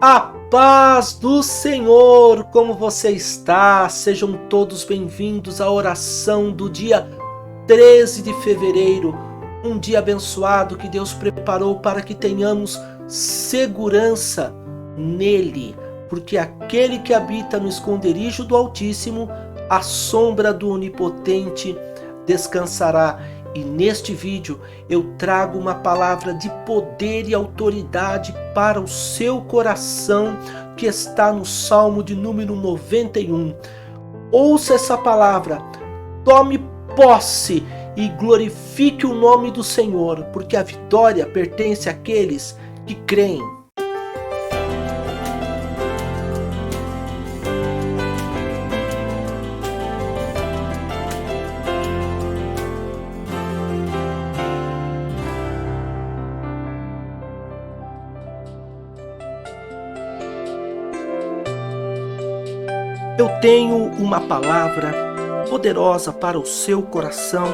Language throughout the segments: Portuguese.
A paz do Senhor, como você está? Sejam todos bem-vindos à oração do dia 13 de fevereiro, um dia abençoado que Deus preparou para que tenhamos segurança nele, porque aquele que habita no esconderijo do Altíssimo, à sombra do Onipotente, descansará. E neste vídeo eu trago uma palavra de poder e autoridade para o seu coração, que está no Salmo de número 91. Ouça essa palavra, tome posse e glorifique o nome do Senhor, porque a vitória pertence àqueles que creem. Eu tenho uma palavra poderosa para o seu coração,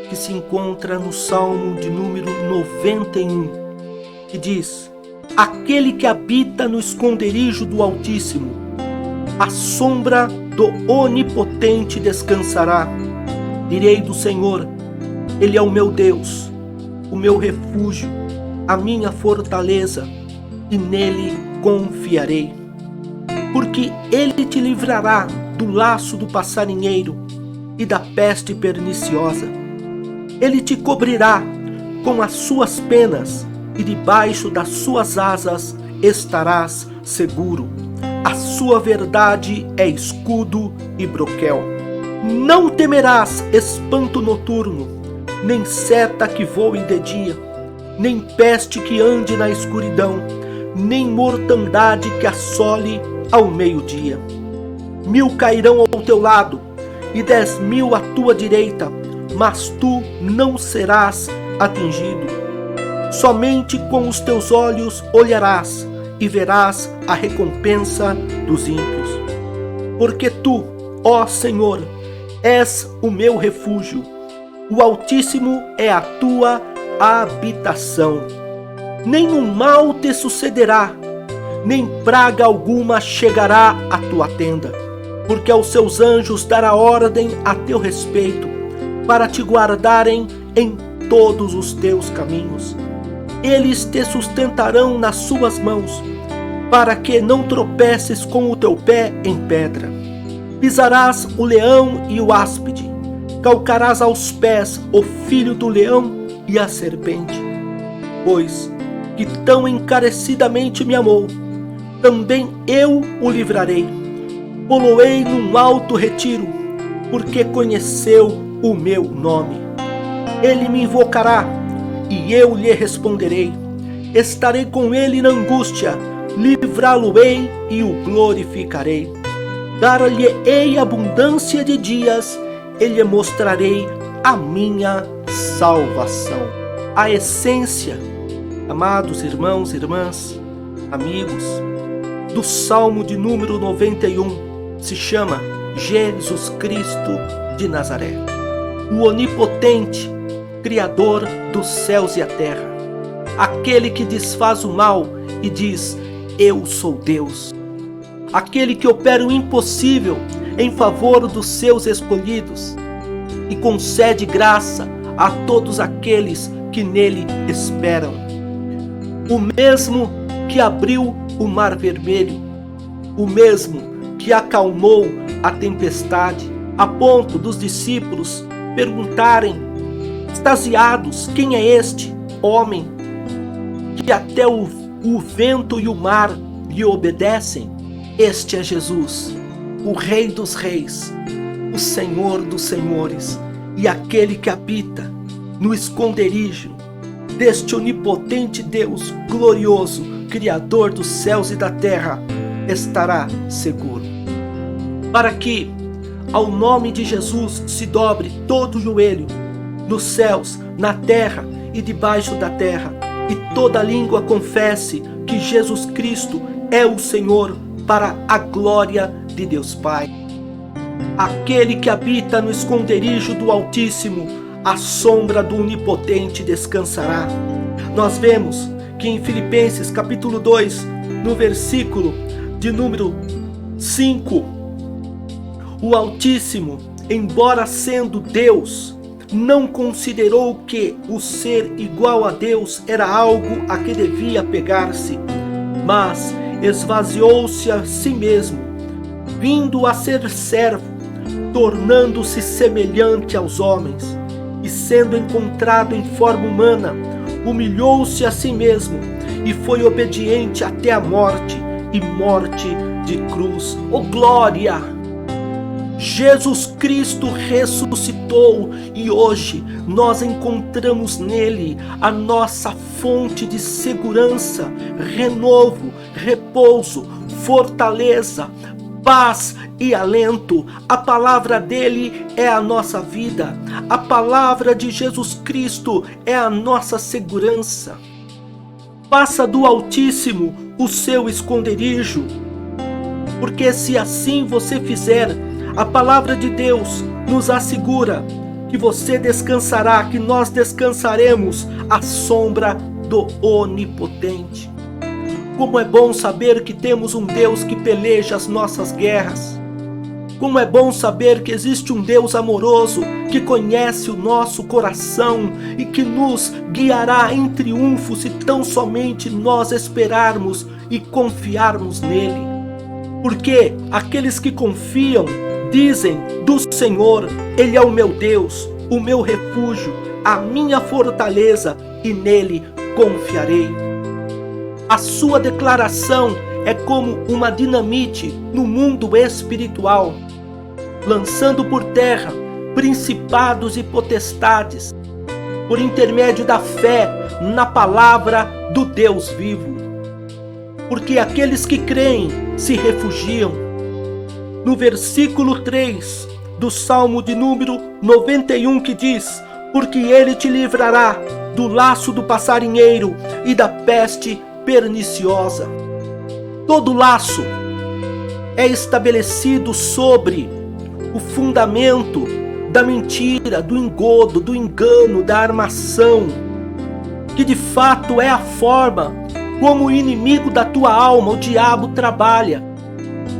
que se encontra no Salmo de número 91, que diz: aquele que habita no esconderijo do Altíssimo, à sombra do Onipotente descansará. Direi do Senhor, Ele é o meu Deus, o meu refúgio, a minha fortaleza, e nele confiarei. Porque ele te livrará do laço do passarinheiro e da peste perniciosa. Ele te cobrirá com as suas penas, e debaixo das suas asas estarás seguro. A sua verdade é escudo e broquel. Não temerás espanto noturno, nem seta que voe de dia, nem peste que ande na escuridão, nem mortandade que assole ao meio-dia. 1000 cairão ao teu lado e 10.000 à tua direita, mas tu não serás atingido. Somente com os teus olhos olharás e verás a recompensa dos ímpios. Porque tu, ó Senhor, és o meu refúgio, o Altíssimo é a tua habitação. Nenhum mal te sucederá, nem praga alguma chegará à tua tenda, porque aos seus anjos dará ordem a teu respeito, para te guardarem em todos os teus caminhos. Eles te sustentarão nas suas mãos, para que não tropeces com o teu pé em pedra. Pisarás o leão e o áspide, calcarás aos pés o filho do leão e a serpente. Pois que tão encarecidamente me amou, também eu o livrarei. Poloei num alto retiro, porque conheceu o meu nome. Ele me invocará, e eu lhe responderei. Estarei com ele na angústia, livrá-lo-ei e o glorificarei. Dar-lhe-ei abundância de dias, e lhe mostrarei a minha salvação. A essência, amados irmãos e irmãs, amigos, do Salmo de número 91 se chama Jesus Cristo de Nazaré, o Onipotente, Criador dos céus e a terra, aquele que desfaz o mal e diz: eu sou Deus, aquele que opera o impossível em favor dos seus escolhidos e concede graça a todos aqueles que nele esperam. O mesmo que abriu o mar vermelho, o mesmo que acalmou a tempestade, a ponto dos discípulos perguntarem, extasiados: quem é este homem que até o vento e o mar lhe obedecem? Este é Jesus, o Rei dos Reis, o Senhor dos Senhores, e aquele que habita no esconderijo deste onipotente Deus glorioso, Criador dos céus e da terra, estará seguro. Para que ao nome de Jesus se dobre todo o joelho, nos céus, na terra e debaixo da terra, e toda língua confesse que Jesus Cristo é o Senhor, para a glória de Deus Pai. Aquele que habita no esconderijo do Altíssimo, à sombra do Onipotente descansará. Nós vemos que em Filipenses capítulo 2, no versículo de número 5, o Altíssimo, embora sendo Deus, não considerou que o ser igual a Deus era algo a que devia pegar-se, mas esvaziou-se a si mesmo, vindo a ser servo, tornando-se semelhante aos homens, e sendo encontrado em forma humana, humilhou-se a si mesmo e foi obediente até a morte, e morte de cruz. Oh glória! Jesus Cristo ressuscitou e hoje nós encontramos nele a nossa fonte de segurança, renovo, repouso, fortaleza, paz e alento. A palavra dele é a nossa vida. A palavra de Jesus Cristo é a nossa segurança. Faça do Altíssimo o seu esconderijo, porque se assim você fizer, a palavra de Deus nos assegura que você descansará, que nós descansaremos à sombra do Onipotente. Como é bom saber que temos um Deus que peleja as nossas guerras. Como é bom saber que existe um Deus amoroso que conhece o nosso coração e que nos guiará em triunfo se tão somente nós esperarmos e confiarmos nele. Porque aqueles que confiam dizem do Senhor: Ele é o meu Deus, o meu refúgio, a minha fortaleza, e nele confiarei. A sua declaração é como uma dinamite no mundo espiritual, lançando por terra principados e potestades, por intermédio da fé na palavra do Deus vivo. Porque aqueles que creem se refugiam. No versículo 3 do Salmo de número 91, que diz: porque ele te livrará do laço do passarinheiro e da peste perniciosa. Todo laço é estabelecido sobre o fundamento da mentira, do engodo, do engano, da armação, que de fato é a forma como o inimigo da tua alma, o diabo, trabalha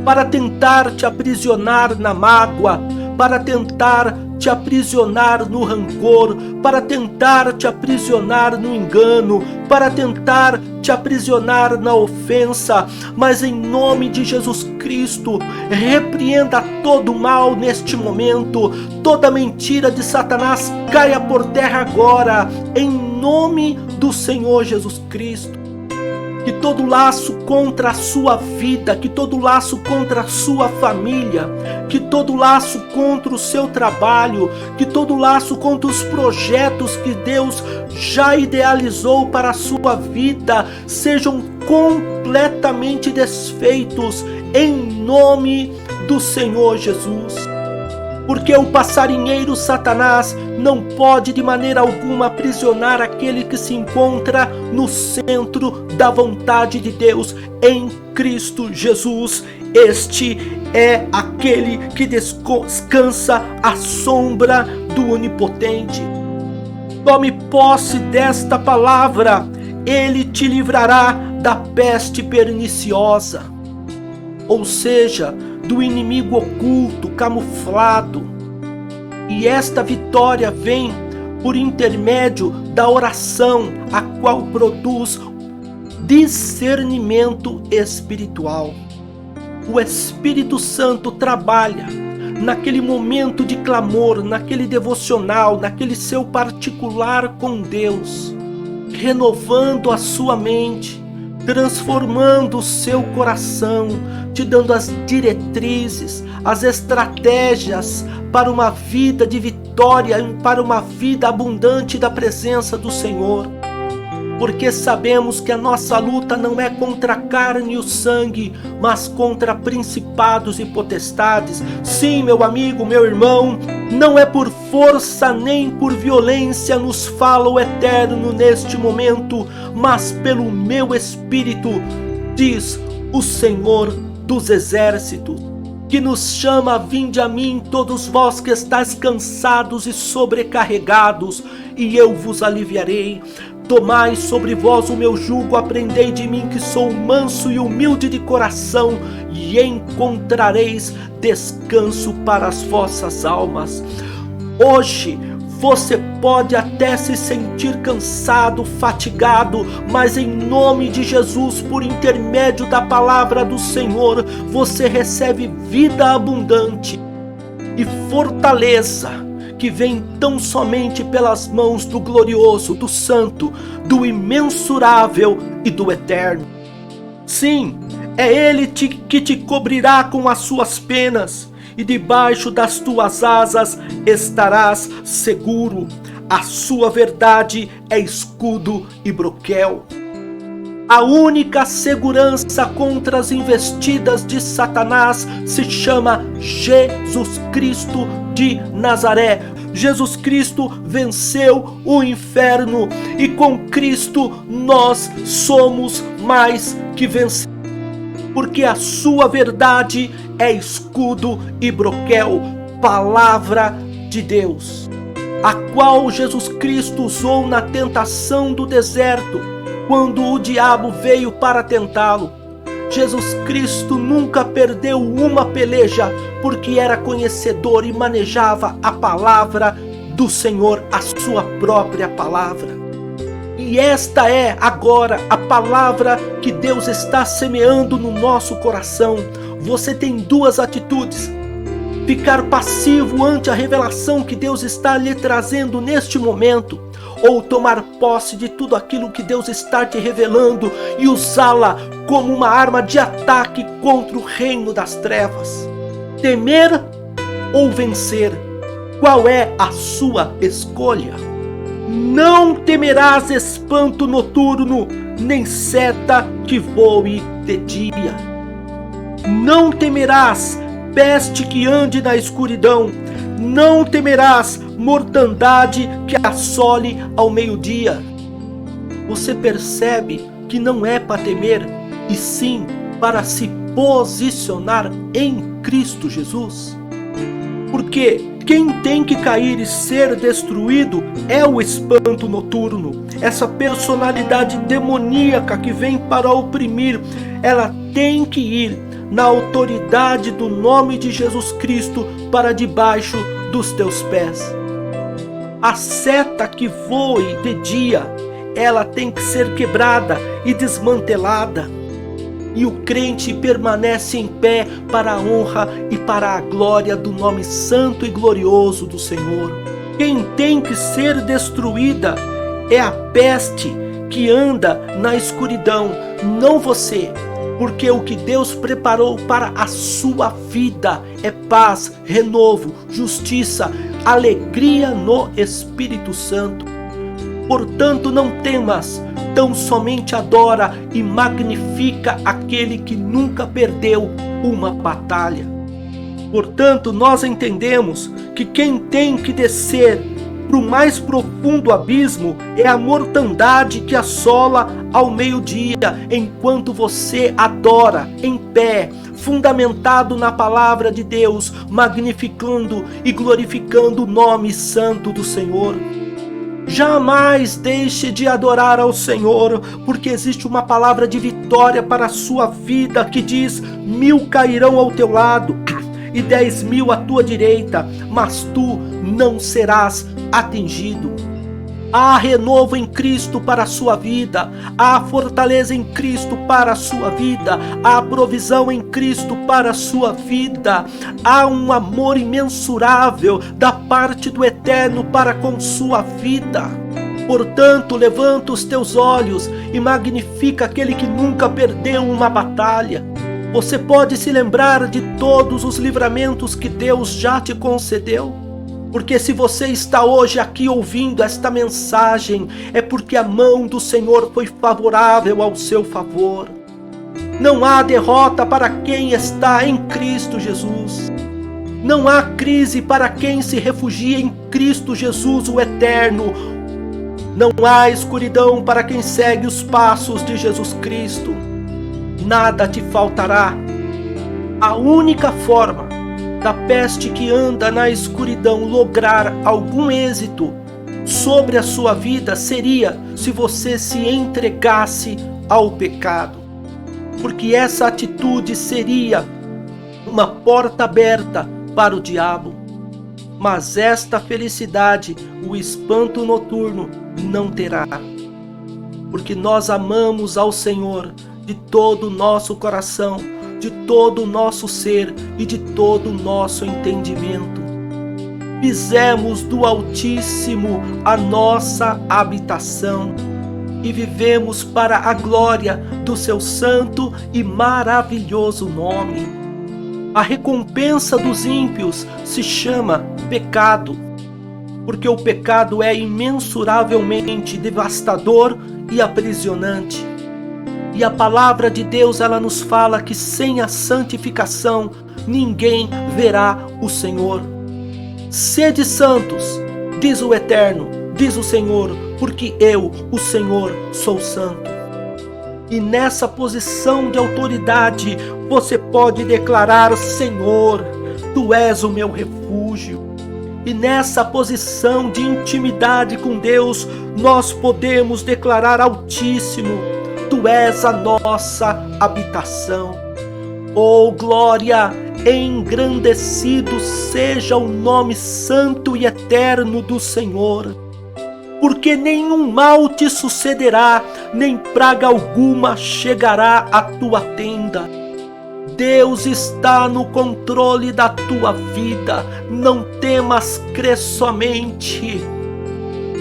para tentar te aprisionar na mágoa, para tentar te aprisionar no rancor, para tentar te aprisionar no engano, para tentar te aprisionar na ofensa. Mas em nome de Jesus Cristo, repreenda todo o mal neste momento. Toda mentira de Satanás caia por terra agora, em nome do Senhor Jesus Cristo. Que todo laço contra a sua vida, que todo laço contra a sua família, que todo laço contra o seu trabalho, que todo laço contra os projetos que Deus já idealizou para a sua vida, sejam completamente desfeitos em nome do Senhor Jesus. Porque o passarinheiro Satanás não pode de maneira alguma aprisionar aquele que se encontra no centro da vontade de Deus em Cristo Jesus. Este é aquele que descansa à sombra do Onipotente. Tome posse desta palavra: ele te livrará da peste perniciosa, ou seja, do inimigo oculto, camuflado. E esta vitória vem por intermédio da oração, a qual produz discernimento espiritual. O Espírito Santo trabalha naquele momento de clamor, naquele devocional, naquele seu particular com Deus, renovando a sua mente, transformando o seu coração, te dando as diretrizes, as estratégias para uma vida de vitória, para uma vida abundante da presença do Senhor. Porque sabemos que a nossa luta não é contra a carne e o sangue, mas contra principados e potestades. Sim, meu amigo, meu irmão, não é por força nem por violência nos fala o Eterno neste momento, mas pelo meu Espírito, diz o Senhor dos Exércitos, que nos chama: vinde a mim todos vós que estáis cansados e sobrecarregados, e eu vos aliviarei. Tomai sobre vós o meu jugo, aprendei de mim que sou manso e humilde de coração, e encontrareis descanso para as vossas almas. Hoje você pode até se sentir cansado, fatigado, mas em nome de Jesus, por intermédio da palavra do Senhor, você recebe vida abundante e fortaleza que vem tão somente pelas mãos do glorioso, do santo, do imensurável e do eterno. Sim, é Ele que te cobrirá com as suas penas, e debaixo das tuas asas estarás seguro. A sua verdade é escudo e broquel. A única segurança contra as investidas de Satanás se chama Jesus Cristo de Nazaré. Jesus Cristo venceu o inferno e com Cristo nós somos mais que vencedores. Porque a sua verdade é escudo e broquel, palavra de Deus, a qual Jesus Cristo usou na tentação do deserto, quando o diabo veio para tentá-lo. Jesus Cristo nunca perdeu uma peleja, porque era conhecedor e manejava a palavra do Senhor, a sua própria palavra. E esta é agora a palavra que Deus está semeando no nosso coração. Você tem duas atitudes: ficar passivo ante a revelação que Deus está lhe trazendo neste momento, ou tomar posse de tudo aquilo que Deus está te revelando e usá-la como uma arma de ataque contra o reino das trevas. Temer ou vencer? Qual é a sua escolha? Não temerás espanto noturno, nem seta que voe de dia. Não temerás peste que ande na escuridão. Não temerás mortandade que assole ao meio-dia. Você percebe que não é para temer, e sim para se posicionar em Cristo Jesus? Porque quem tem que cair e ser destruído é o espanto noturno, essa personalidade demoníaca que vem para oprimir. Ela tem que ir na autoridade do nome de Jesus Cristo para debaixo dos teus pés. A seta que voe de dia, ela tem que ser quebrada e desmantelada. E o crente permanece em pé para a honra e para a glória do nome santo e glorioso do Senhor. Quem tem que ser destruída é a peste que anda na escuridão, não você. Porque o que Deus preparou para a sua vida é paz, renovo, justiça, alegria no Espírito Santo. Portanto, não temas, tão somente adora e magnifica aquele que nunca perdeu uma batalha. Portanto, nós entendemos que quem tem que descer para o mais profundo abismo é a mortandade que assola ao meio-dia, enquanto você adora em pé, fundamentado na palavra de Deus, magnificando e glorificando o nome santo do Senhor. Jamais deixe de adorar ao Senhor, porque existe uma palavra de vitória para a sua vida que diz: 1000 cairão ao teu lado e 10.000 à tua direita, mas tu não serás atingido. Há renovo em Cristo para a sua vida, há fortaleza em Cristo para a sua vida, há provisão em Cristo para a sua vida, há um amor imensurável da parte do Eterno para com sua vida. Portanto, levanta os teus olhos e magnifica aquele que nunca perdeu uma batalha. Você pode se lembrar de todos os livramentos que Deus já te concedeu? Porque se você está hoje aqui ouvindo esta mensagem, é porque a mão do Senhor foi favorável ao seu favor. Não há derrota para quem está em Cristo Jesus. Não há crise para quem se refugia em Cristo Jesus, o Eterno. Não há escuridão para quem segue os passos de Jesus Cristo. Nada te faltará. A única forma da peste que anda na escuridão lograr algum êxito sobre a sua vida seria se você se entregasse ao pecado, porque essa atitude seria uma porta aberta para o diabo. Mas esta felicidade, o espanto noturno não terá, porque nós amamos ao Senhor de todo o nosso coração, de todo o nosso ser e de todo o nosso entendimento. Fizemos do Altíssimo a nossa habitação e vivemos para a glória do seu santo e maravilhoso nome. A recompensa dos ímpios se chama pecado, porque o pecado é imensuravelmente devastador e aprisionante. E a palavra de Deus, ela nos fala que sem a santificação ninguém verá o Senhor. Sede santos, diz o Eterno, diz o Senhor, porque eu, o Senhor, sou santo. E nessa posição de autoridade, você pode declarar: Senhor, Tu és o meu refúgio. E nessa posição de intimidade com Deus, nós podemos declarar: Altíssimo, Tu és a nossa habitação. Oh glória, engrandecido seja o nome santo e eterno do Senhor. Porque nenhum mal te sucederá, nem praga alguma chegará à tua tenda. Deus está no controle da tua vida, não temas, crê somente.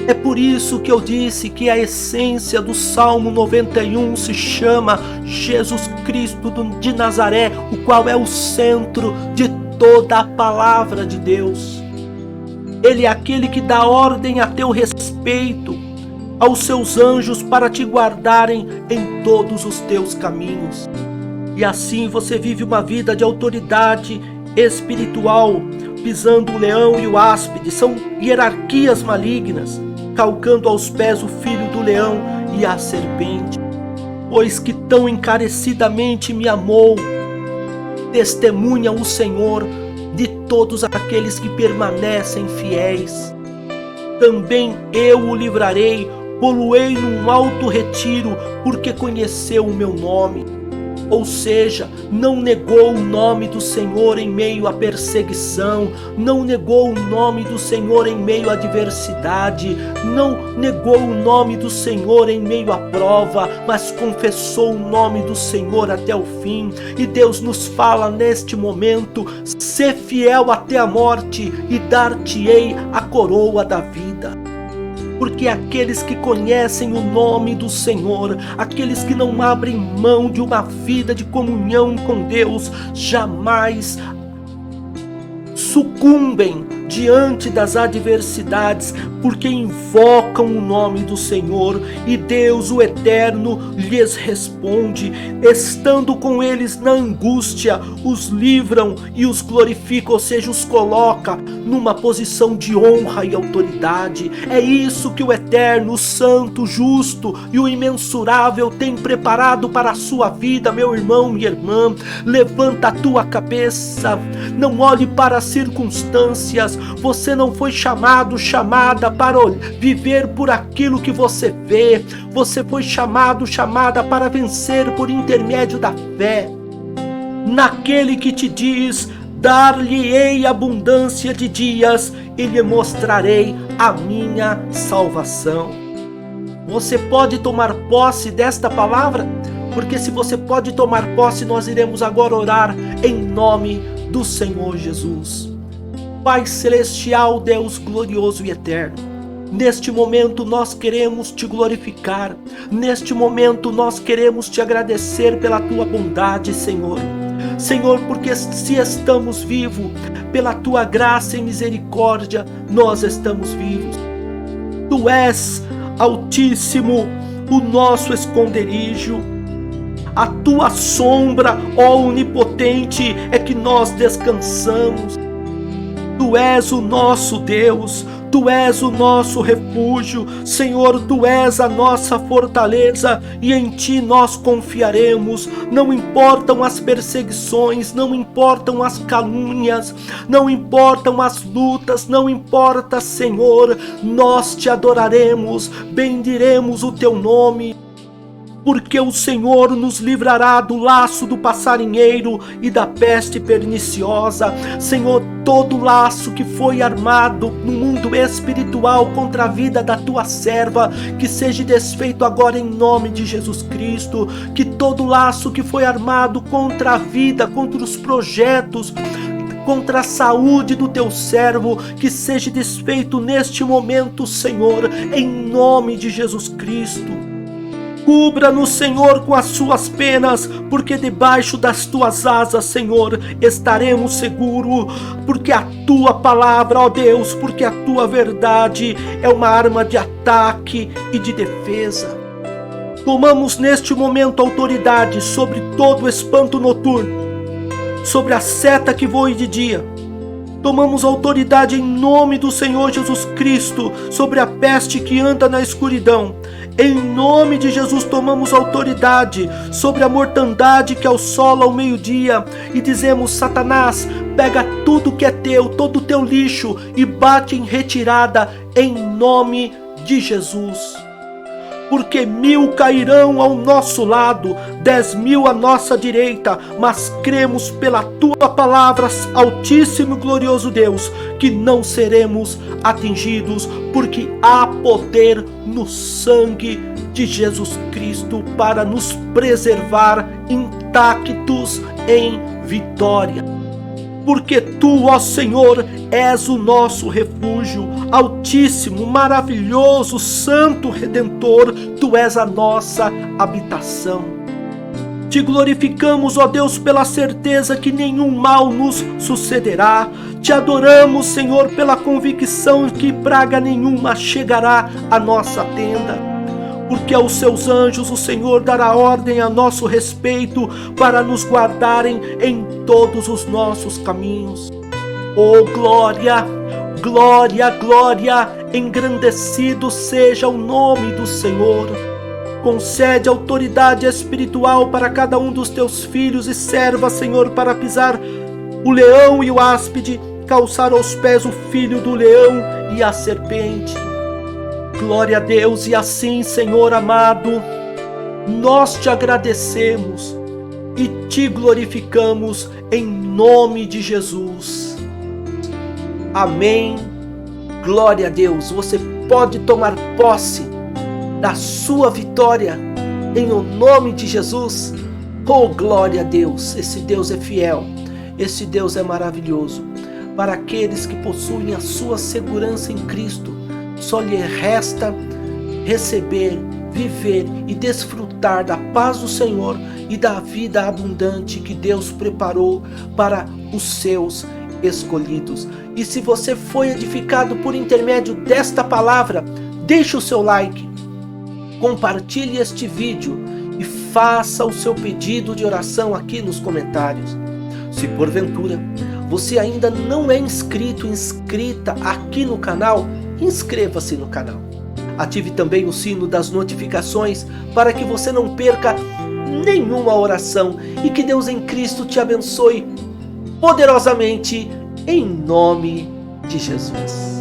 É por isso que eu disse que a essência do Salmo 91 se chama Jesus Cristo de Nazaré, o qual é o centro de toda a palavra de Deus. Ele é aquele que dá ordem a teu respeito, aos seus anjos para te guardarem em todos os teus caminhos. E assim você vive uma vida de autoridade espiritual, pisando o leão e o áspide, são hierarquias malignas, calcando aos pés o filho do leão e a serpente. Pois que tão encarecidamente me amou, testemunha o Senhor de todos aqueles que permanecem fiéis. Também eu o livrarei, pô-lo-ei num alto retiro, porque conheceu o meu nome. Ou seja, não negou o nome do Senhor em meio à perseguição, não negou o nome do Senhor em meio à adversidade, não negou o nome do Senhor em meio à prova, mas confessou o nome do Senhor até o fim. E Deus nos fala neste momento: sê fiel até a morte e dar-te-ei a coroa da vida. Porque aqueles que conhecem o nome do Senhor, aqueles que não abrem mão de uma vida de comunhão com Deus, jamais sucumbem diante das adversidades, porque invocam o nome do Senhor, e Deus, o Eterno, lhes responde. Estando com eles na angústia, os livram e os glorifica, ou seja, os coloca numa posição de honra e autoridade. É isso que o Eterno, o Santo, o Justo e o Imensurável tem preparado para a sua vida, meu irmão, minha irmã. Levanta a tua cabeça, não olhe para as circunstâncias. Você não foi chamada para viver por aquilo que você vê. Você foi chamada para vencer por intermédio da fé naquele que te diz: dar-lhe-ei abundância de dias e lhe mostrarei a minha salvação. Você pode tomar posse desta palavra? Porque se você pode tomar posse, nós iremos agora orar em nome do Senhor Jesus. Pai celestial, Deus glorioso e eterno, neste momento nós queremos te glorificar, neste momento nós queremos te agradecer pela tua bondade, Senhor. Senhor, porque se estamos vivos, pela tua graça e misericórdia, nós estamos vivos. Tu és, Altíssimo, o nosso esconderijo. A tua sombra, ó Onipotente, é que nós descansamos. Tu és o nosso Deus, Tu és o nosso refúgio, Senhor, Tu és a nossa fortaleza e em Ti nós confiaremos. Não importam as perseguições, não importam as calúnias, não importam as lutas, não importa, Senhor, nós Te adoraremos, bendiremos o Teu nome. Porque o Senhor nos livrará do laço do passarinheiro e da peste perniciosa. Senhor, todo laço que foi armado no mundo espiritual contra a vida da Tua serva, que seja desfeito agora em nome de Jesus Cristo. Que todo laço que foi armado contra a vida, contra os projetos, contra a saúde do Teu servo, que seja desfeito neste momento, Senhor, em nome de Jesus Cristo. Cubra-nos, Senhor, com as Suas penas, porque debaixo das Tuas asas, Senhor, estaremos seguros, porque a Tua palavra, ó Deus, porque a Tua verdade é uma arma de ataque e de defesa. Tomamos neste momento autoridade sobre todo o espanto noturno, sobre a seta que voe de dia. Tomamos autoridade em nome do Senhor Jesus Cristo sobre a peste que anda na escuridão. Em nome de Jesus tomamos autoridade sobre a mortandade que assola ao meio-dia e dizemos: Satanás, pega tudo que é teu, todo o teu lixo e bate em retirada em nome de Jesus. Porque 1000 cairão ao nosso lado, 10.000 à nossa direita, mas cremos pela Tua palavra, Altíssimo e glorioso Deus, que não seremos atingidos, porque há poder no sangue de Jesus Cristo para nos preservar intactos em vitória. Porque Tu, ó Senhor, és o nosso refúgio, Altíssimo, maravilhoso, Santo Redentor, Tu és a nossa habitação. Te glorificamos, ó Deus, pela certeza que nenhum mal nos sucederá. Te adoramos, Senhor, pela convicção que praga nenhuma chegará à nossa tenda. Porque aos Seus anjos o Senhor dará ordem a nosso respeito para nos guardarem em todos os nossos caminhos. Oh glória, glória, glória, engrandecido seja o nome do Senhor. Concede autoridade espiritual para cada um dos Teus filhos e servas, Senhor, para pisar o leão e o áspide, calçar aos pés o filho do leão e a serpente. Glória a Deus, e assim, Senhor amado, nós Te agradecemos e Te glorificamos em nome de Jesus. Amém. Glória a Deus. Você pode tomar posse da sua vitória em o nome de Jesus. Oh, glória a Deus. Esse Deus é fiel. Esse Deus é maravilhoso. Para aqueles que possuem a sua segurança em Cristo, só lhe resta receber, viver e desfrutar da paz do Senhor e da vida abundante que Deus preparou para os seus escolhidos. E se você foi edificado por intermédio desta palavra, deixe o seu like, compartilhe este vídeo e faça o seu pedido de oração aqui nos comentários. Se porventura você ainda não é inscrito, inscrita aqui no canal, inscreva-se no canal. Ative também o sino das notificações para que você não perca nenhuma oração e que Deus em Cristo te abençoe poderosamente em nome de Jesus.